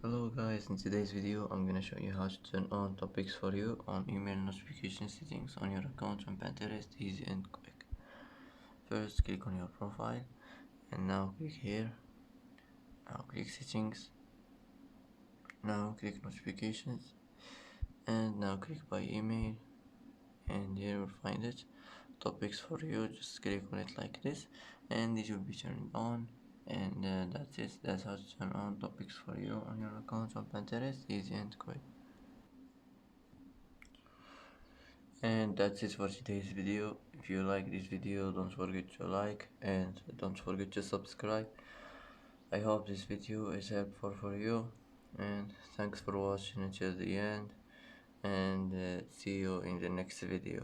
Hello guys, in today's video I'm gonna show you how to turn on topics for you on email notification settings on your account on Pinterest. Easy and quick. First click on your profile and now click here. Now click settings. Now click notifications and now click by email, and here you'll find it. Topics for you, just click on it like this and it will be turned on. And that's it. That's how to turn on topics for you on your account on Pinterest. Easy and quick. And that's it for today's video. If you like this video, don't forget to like and don't forget to subscribe. I hope this video is helpful for you, and thanks for watching until the end, and see you in the next video.